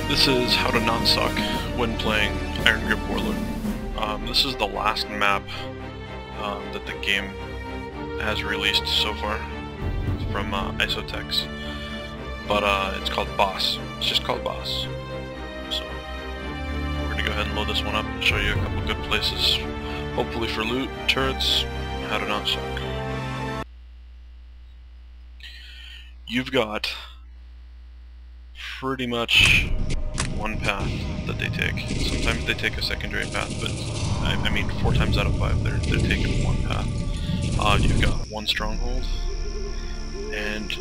This is how to not suck when playing Iron Grip Warlord. This is the last map that the game has released so far from Isotex, but it's called Boss. It's just called Boss. So we're gonna go ahead and load this one up and show you a couple good places, hopefully for loot, turrets, and how to not suck. You've got pretty much one path that they take. Sometimes they take a secondary path, but I mean 4 times out of 5 they're taking one path. You've got one stronghold, and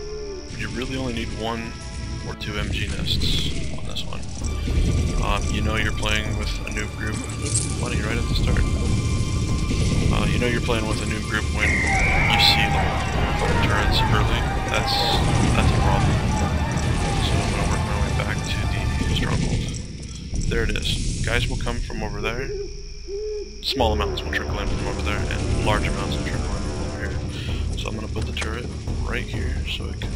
you really only need 1 or 2 MG nests on this one. You know you're playing with a noob group. Funny, right at the start. You know you're playing with a noob group when you see like turrets early. That's a problem. So I'm gonna work my way back to the stronghold. There it is. Guys will come from over there. Small amounts will trickle in from over there, and large amounts will trickle in from over here. So I'm gonna put the turret right here so it can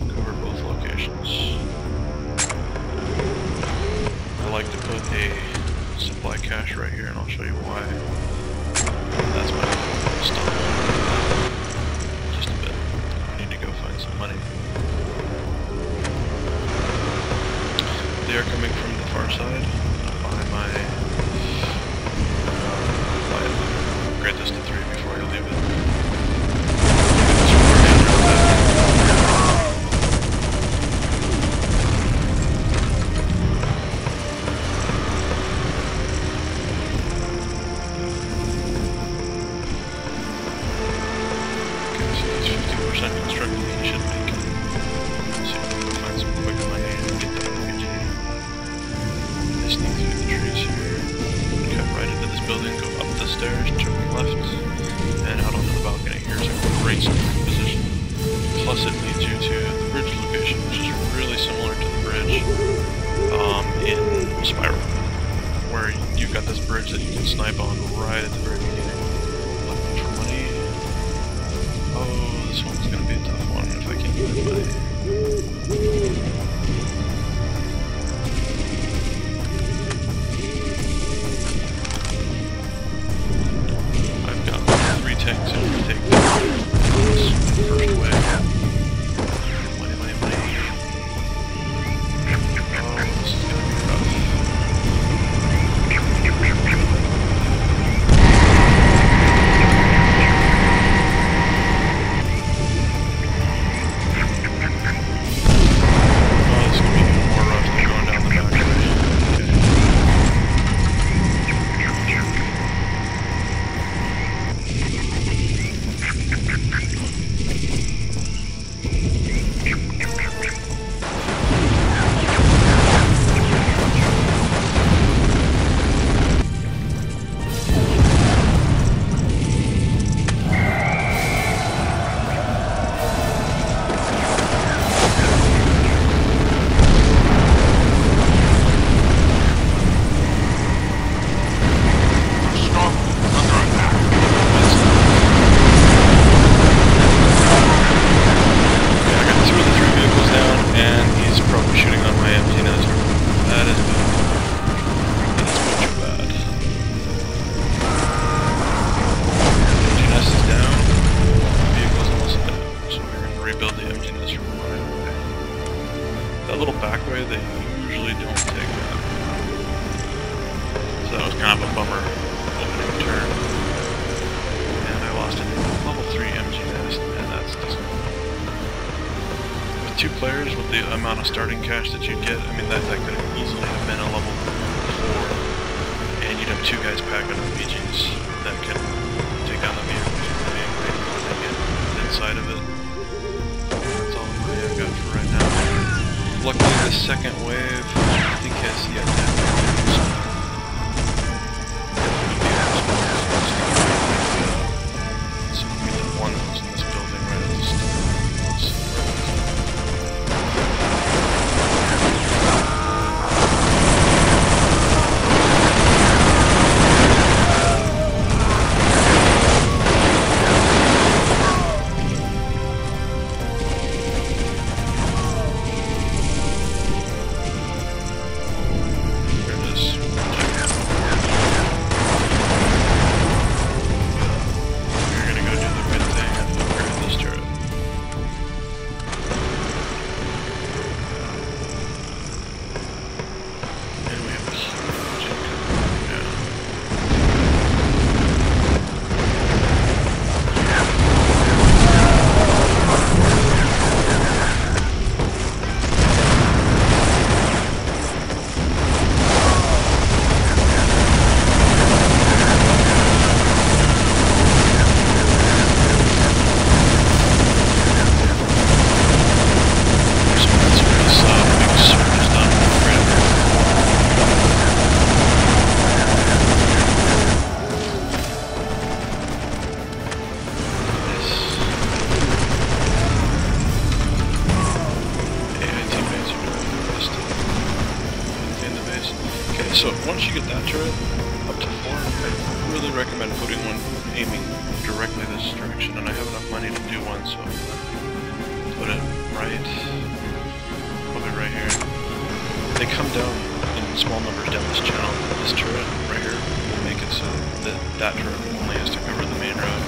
cover both locations. I like to put a supply cache right here, and I'll show you why. That's my stop. Just a bit. I need to go find some money. They are coming from the far side. Upgrade this to 3 before I leave it. Okay, so he's 50% constructed. He should make it. So you can find some quick money and get that RPG. Sneak through the trees here, cut right into this building, go up the stairs, turn left, and out onto the balcony. Here's a great starting position. Plus it leads you to the bridge location, which is really similar to the bridge in Spiral, where you've got this bridge that you can snipe on right at the very beginning. Looking for money. Oh, this one's going to be a tough one if I can't find money. Tanks and we take this first wave. Money, money, money. Oh, this is gonna be rough. Oh, this is gonna be even more rough than going down the back way. That little back way, they usually don't take that. So that was kind of a bummer opening turn. And I lost a level 3 MG nest, and that's just... With 2 players, with the amount of starting cash that you'd get, I mean that could have easily have been a level 4. And you'd have 2 guys packing RPGs that can take on the vehicles with the get inside of it. That's all the money I've got for right now. Luckily, the second wave, I think, has yet so we did one that was in this building right at the start. once you get that turret up to 4, I really recommend putting one aiming directly this direction, and I have enough money to do one, so put it right, probably right here. They come down in small numbers down this channel. This turret right here will make it so that that turret only has to cover the main road.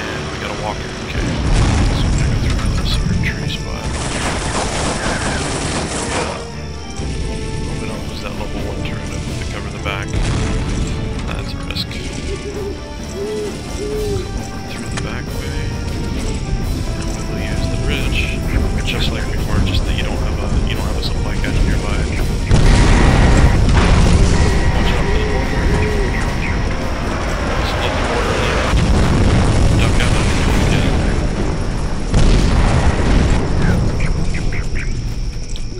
And we got a walker, okay. So I'm gonna go through this secret tree spot. Hope we don't lose that level 1 turret to cover the back. That's a risk. Through the back way. And we will use the bridge. Just like before, just that you don't have a supply catch nearby. Watch out for the border. Just let the border duck out of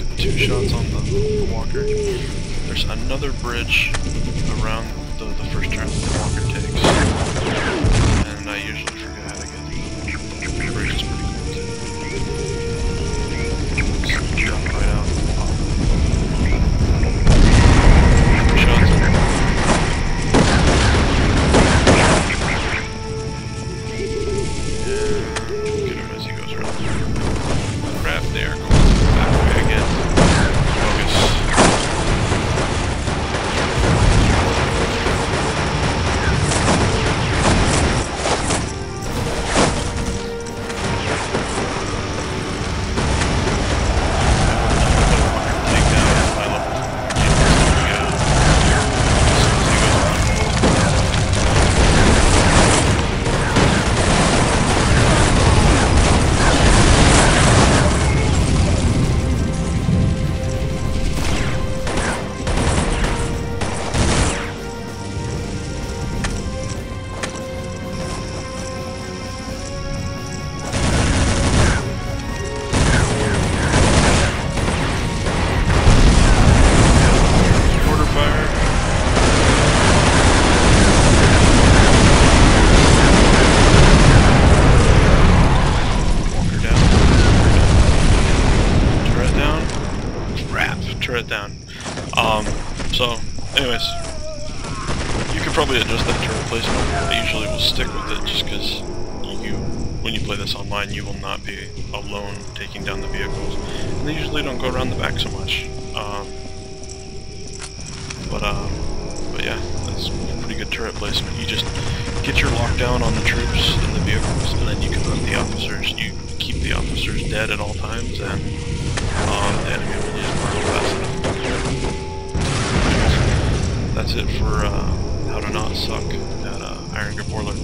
it. 2 shots on the walker. There's another bridge around the first turn that the walker takes. And I usually forget how to get the bridge. Is pretty cool too. Jump right out. Shots in. Get him as he goes around there. Crap, they are going that way again. Focus. Turret down. So, anyways, you could probably adjust that turret placement. I usually will stick with it just because when you play this online, you will not be alone taking down the vehicles. And they usually don't go around the back so much. But yeah, that's pretty good turret placement. You just get your lockdown on the troops and the vehicles, and then you can put the officers. You keep the officers dead at all times, and the enemy will just burn fast enough. That's it for how to not suck at Iron Grip Warlord.